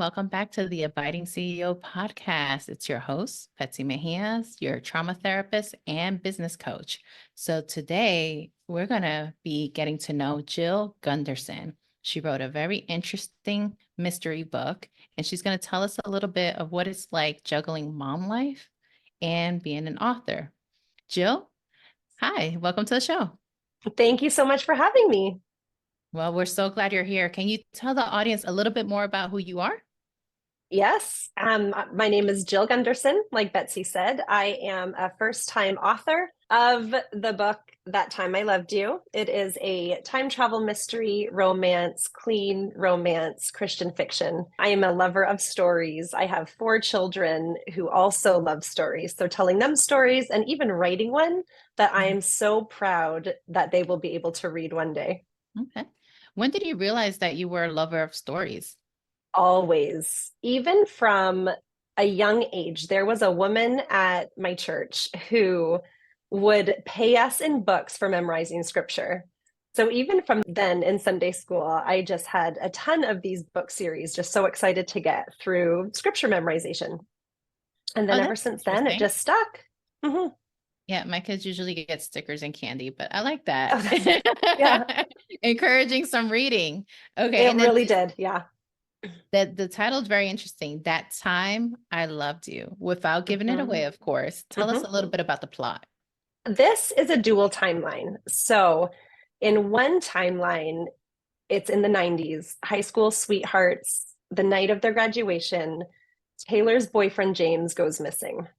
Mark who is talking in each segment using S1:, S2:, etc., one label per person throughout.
S1: welcome back to the Abiding CEO podcast. It's your host, Betsy Mejias, your trauma therapist and business coach. So today we're going to be getting to know Jill Gunderson. She wrote a very interesting mystery book, and she's going to tell us a little bit of what it's like juggling mom life and being an author. Jill, hi, welcome to the show.
S2: Thank you so much for having me.
S1: Well, we're so glad you're here. Can you tell the audience a little bit more about who you are?
S2: Yes, my name is Jill Gunderson. Like Betsy said, I am a first-time author of the book That Time I Loved You. It is a time travel mystery, romance, clean romance, Christian fiction. I am a lover of stories. I have 4 children who also love stories. So telling them stories and even writing one that I am so proud that they will be able to read one day.
S1: Okay. When did you realize that you were a lover of stories?
S2: Always, even from a young age. There was a woman at my church who would pay us in books for memorizing scripture. So even from then in Sunday school, I just had a ton of these book series, just so excited to get through scripture memorization. And then
S1: Oh,
S2: ever
S1: that's
S2: since then, it
S1: interesting.
S2: just stuck. Mhm.
S1: Yeah, my kids usually get stickers and candy, but I like
S2: Oh,
S1: that.
S2: yeah,
S1: Encouraging some reading. Okay,
S2: it
S1: and then
S2: really did. Yeah.
S1: the title is very interesting. That Time I Loved You, without giving it
S2: Mhm.
S1: away, of course. Tell us
S2: Mhm.
S1: a little bit about the plot.
S2: This is a dual timeline. So in one timeline, it's in the 90s, high school sweethearts, the night of their graduation, Taylor's boyfriend James goes missing.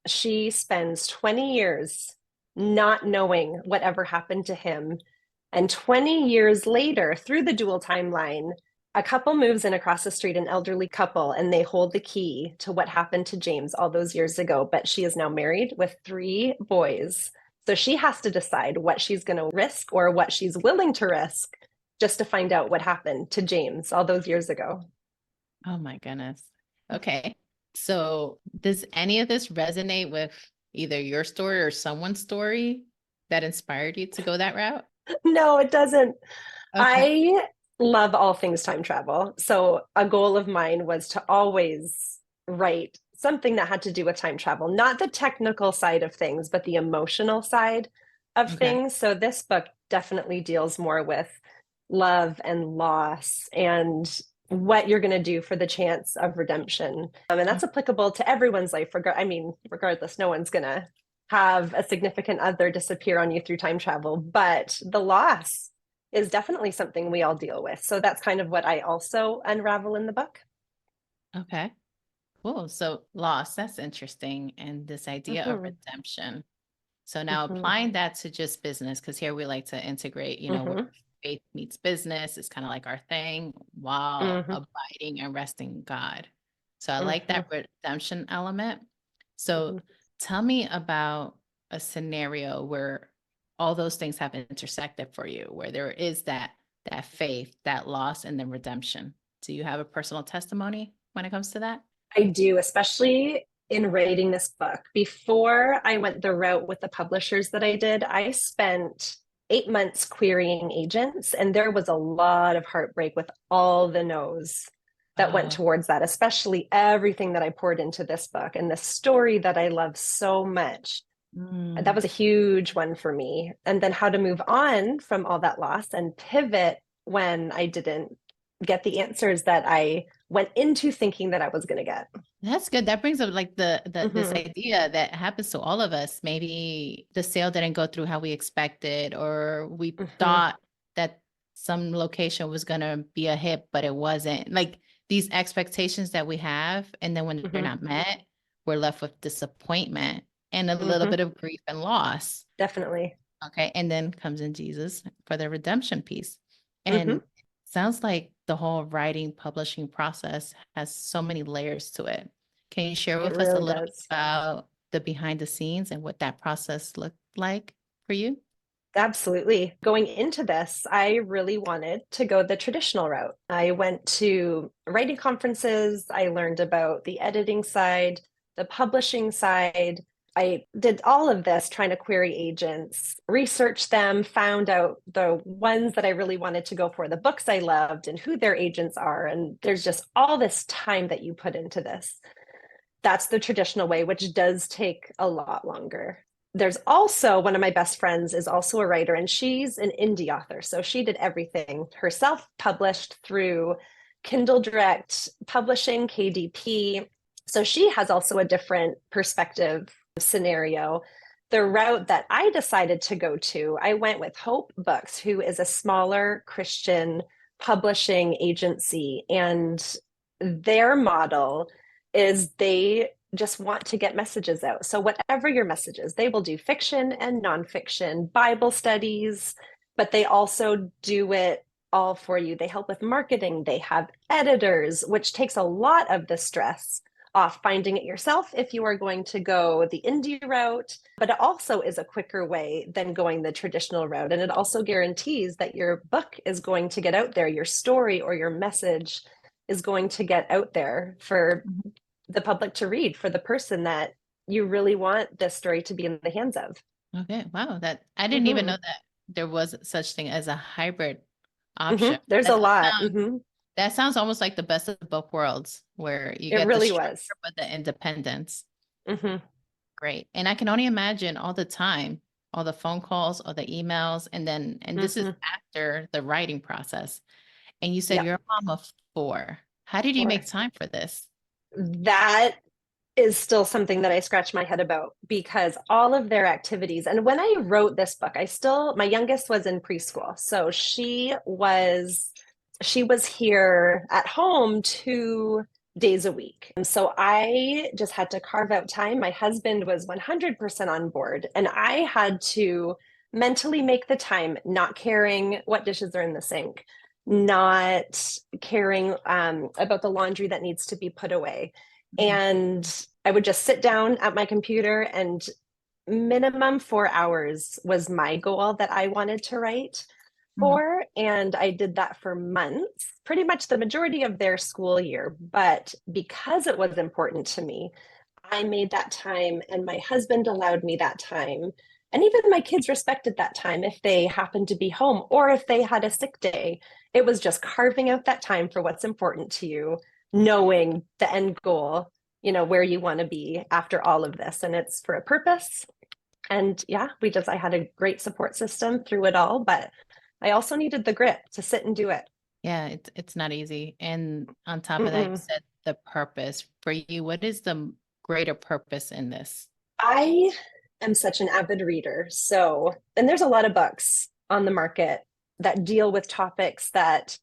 S2: She spends 20 years not knowing whatever happened to him. And 20 years later, through the dual timeline, a couple moves in across the street, an elderly couple, and they hold the key to what happened to James all those years ago. But she is now married with 3 boys. So she has to decide what she's going to risk or what she's willing to risk just to find out what happened to James all those years ago.
S1: Oh my goodness. Okay. So does any of this resonate with either your story or someone's story that inspired you to go that route?
S2: No, it doesn't.
S1: Okay.
S2: I love all things time travel. So a goal of mine was to always write something that had to do with time travel, not the technical side of things, but the emotional side of
S1: Okay.
S2: things. So this book definitely deals more with love and loss and what you're going to do for the chance of redemption. And that's applicable to everyone's life. Regardless, no one's going to have a significant other disappear on you through time travel, but the loss is definitely something we all deal with. So that's kind of what I also unravel in the book.
S1: Okay. Cool. So loss, that's interesting. And this idea of
S2: Mm-hmm.
S1: redemption. So now
S2: Mm-hmm.
S1: applying that to just business, because here we like to integrate, where
S2: Mm-hmm.
S1: faith meets business is kind of like our thing while
S2: Mm-hmm.
S1: abiding and resting in God. So I like
S2: Mm-hmm.
S1: that redemption element. So
S2: Mm-hmm.
S1: tell me about a scenario where all those things have intersected for you, where there is that faith, that loss, and then redemption. Do you have a personal testimony when it comes to that?
S2: I do, especially in writing this book. Before I went the route with the publishers that I did, I spent 8 months querying agents, and there was a lot of heartbreak with all the no's that went
S1: Oh,
S2: towards that, especially everything that I poured into this book and the story that I love so much. That
S1: mm,
S2: was a huge one for me. And then how to move on from all that loss and pivot when I didn't get the answers that I went into thinking that I was going to get.
S1: that's good. That brings up like this
S2: Mm-hmm.
S1: idea that happens to all of us. Maybe the sale didn't go through how we expected, or we
S2: Mm-hmm.
S1: thought that some location was gonna be a hit, but it wasn't. Like these expectations that we have, and then when they're
S2: Mm-hmm.
S1: not met, we're left with disappointment and a little
S2: Mm-hmm.
S1: bit of grief and loss.
S2: Definitely.
S1: Okay. And then comes in Jesus for the redemption piece.
S2: Mm-hmm.
S1: And sounds like the whole writing, publishing process has so many layers to it. Can you share
S2: It
S1: with us a
S2: really
S1: little bit
S2: does.
S1: about the behind the scenes and what that process looked like for you?
S2: Absolutely. Going into this, I really wanted to go the traditional route. I went to writing conferences. I learned about the editing side, the publishing side, I did all of this trying to query agents, research them, found out the ones that I really wanted to go for, the books I loved, and who their agents are. And there's just all this time that you put into this. That's the traditional way, which does take a lot longer. There's also one of my best friends is also a writer, and she's an indie author. So she did everything herself, published through Kindle Direct Publishing, KDP. So she has also a different perspective scenario. The route that I decided to go to, I went with Hope Books, who is a smaller Christian publishing agency. And their model is they just want to get messages out. So, whatever your message is, they will do fiction and nonfiction, Bible studies, but they also do it all for you. They help with marketing, they have editors, which takes a lot of the stress off finding it yourself if you are going to go the indie route, but it also is a quicker way than going the traditional route. And it also guarantees that your book is going to get out there, your story or your message is going to get out there for the public to read, for the person that you really want this story to be in the hands of.
S1: Okay. Wow. That I didn't even know that there was such thing as a hybrid option.
S2: There's a lot.
S1: That sounds almost like the best of both worlds, where you
S2: It
S1: get the
S2: really
S1: structure
S2: was.
S1: but the independence.
S2: Mm-hmm.
S1: Great. And I can only imagine all the time, all the phone calls, all the emails, and this is after the writing process. And you said you're a mom of 4. How did you make time for this?
S2: That is still something that I scratch my head about, because all of their activities, and when I wrote this book, my youngest was in preschool. So she was here at home 2 days a week. And so I just had to carve out time. My husband was 100% on board, and I had to mentally make the time, not caring what dishes are in the sink, not caring about the laundry that needs to be put away. And I would just sit down at my computer, and minimum 4 hours was my goal that I wanted to write for. And I did that for months, pretty much the majority of their school year. But because it was important to me, I made that time, and my husband allowed me that time. And even my kids respected that time if they happened to be home or if they had a sick day. It was just carving out that time for what's important to you, knowing the end goal, where you want to be after all of this. And it's for a purpose. And yeah, I had a great support system through it all, but I also needed the grit to sit and do it.
S1: Yeah, it's not easy. And on top of that, you said the purpose for you. What is the greater purpose in this?
S2: I am such an avid reader. And there's a lot of books on the market that deal with topics that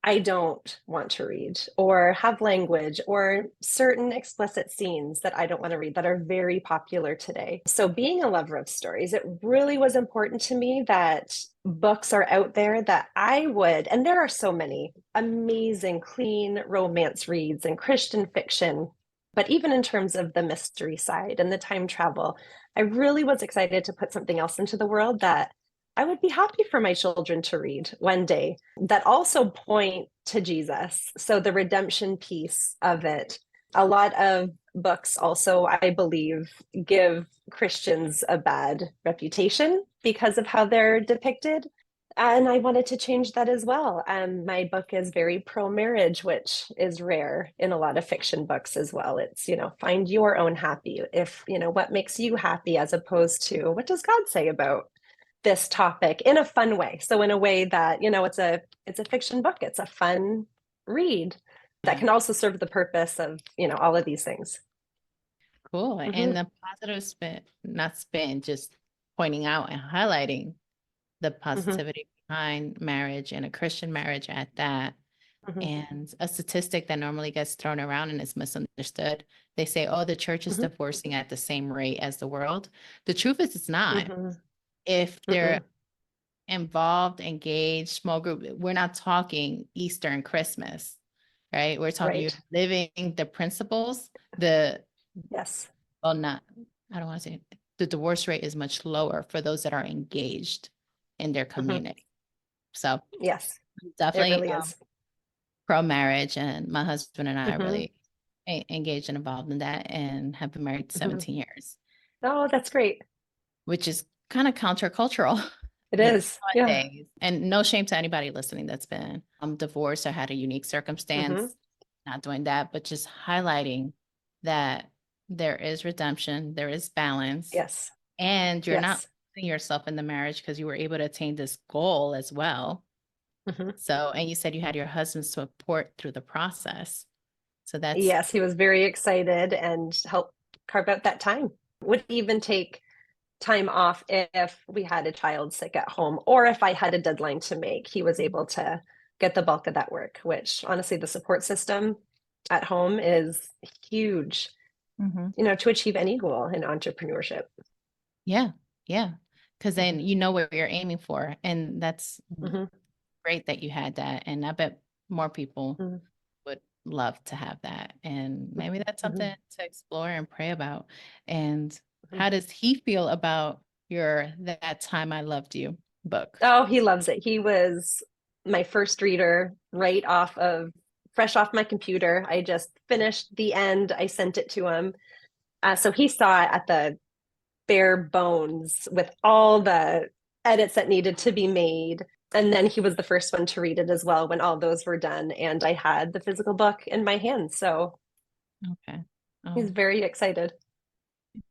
S2: I don't want to read, or have language or certain explicit scenes that I don't want to read, that are very popular today. So being a lover of stories, it really was important to me that books are out there that I would, and there are so many amazing, clean romance reads and Christian fiction. But even in terms of the mystery side and the time travel, I really was excited to put something else into the world that I would be happy for my children to read one day, that also point to Jesus. So the redemption piece of it. A lot of books also, I believe, give Christians a bad reputation because of how they're depicted. And I wanted to change that as well. My book is very pro-marriage, which is rare in a lot of fiction books as well. It's, find your own happy, if, what makes you happy, as opposed to what does God say about this topic, in a fun way. So in a way that, it's a fiction book. It's a fun read that can also serve the purpose of, all of these things.
S1: Cool. And the positive spin, not spin, just pointing out and highlighting the positivity behind marriage, and a Christian marriage at that. And a statistic that normally gets thrown around and is misunderstood. They say, oh, the church is divorcing at the same rate as the world. The truth is, it's not. If they're involved, engaged, small group, we're not talking Easter and Christmas, right? We're talking you're living the principles, I don't want to say it. The divorce rate is much lower for those that are engaged in their community. So
S2: yes,
S1: definitely
S2: it really is.
S1: Pro-marriage, and my husband and I are really engaged and involved in that, and have been married 17 years.
S2: Oh, that's great.
S1: which is kind of countercultural
S2: It is. Yeah.
S1: nowadays. And no shame to anybody listening that's been divorced or had a unique
S2: Hmm.
S1: circumstance, not doing that, but just highlighting that there is redemption, there is balance,
S2: Yes.
S1: and you're not
S2: Yes.
S1: losing yourself in the marriage because you were able to attain this goal as well.
S2: Hmm.
S1: So, and you said you had your husband's support through the process. So that's
S2: Yes, he was very excited and helped carve out that time. Would even take time off if we had a child sick at home or if I had a deadline to make. He was able to get the bulk of that work, which honestly, the support system at home is huge,
S1: Mhm.
S2: to achieve any goal in entrepreneurship.
S1: Yeah, yeah. Because then
S2: Hmm.
S1: you know where you're aiming for. And that's
S2: Hmm.
S1: great that you had that. And I bet more people
S2: Hmm.
S1: would love to have that. And maybe that's
S2: Hmm.
S1: something to explore and pray about. And
S2: Hmm.
S1: how does he feel about your That Time I Loved You book?
S2: Oh, he loves it. He was my first reader right fresh off my computer. I just finished the end. I sent it to him. So he saw it at the bare bones with all the edits that needed to be made. And then he was the first one to read it as well when all those were done. And I had the physical book in my hands. So
S1: Okay.
S2: he's
S1: Oh,
S2: very excited.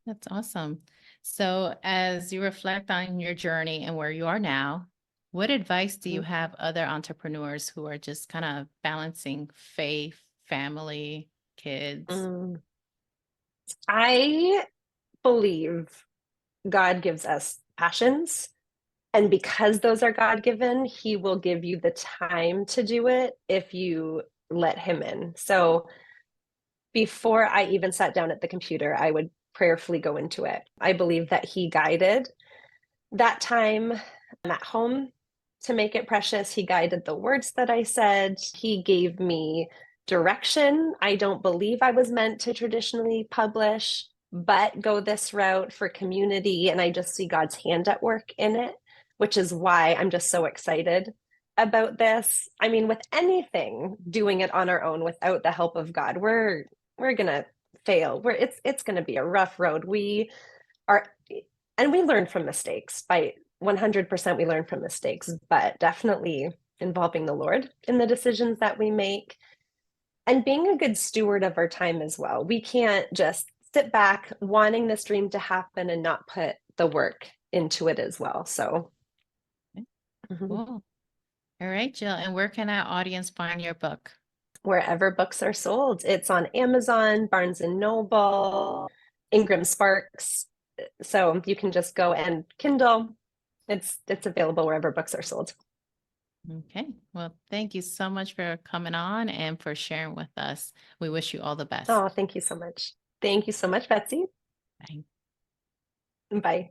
S1: that's awesome. So, as you reflect on your journey and where you are now, what advice do you have other entrepreneurs who are just kind of balancing faith, family, kids?
S2: Mm. I believe God gives us passions. And because those are God given, He will give you the time to do it if you let Him in. So before I even sat down at the computer, I would prayerfully go into it. I believe that He guided that time at home to make it precious. He guided the words that I said. He gave me direction. I don't believe I was meant to traditionally publish, but go this route for community. And I just see God's hand at work in it, which is why I'm just so excited about this. I mean, with anything, doing it on our own without the help of God, we're gonna fail. It's gonna be a rough road. We are, and we learn from mistakes. By 100% we learn from mistakes, but definitely involving the Lord in the decisions that we make and being a good steward of our time as well. We can't just sit back wanting this dream to happen and not put the work into it as well. So
S1: Okay,
S2: mhm.
S1: cool. All right, Jill. And where can our audience find your book?
S2: Wherever books are sold, it's on Amazon, Barnes and Noble, Ingram Sparks. So you can just go and Kindle. It's available wherever books are sold.
S1: Okay. Well, thank you so much for coming on and for sharing with us. We wish you all the best.
S2: Oh, thank you so much. Thank you so much, Betsy.
S1: Bye.
S2: Bye.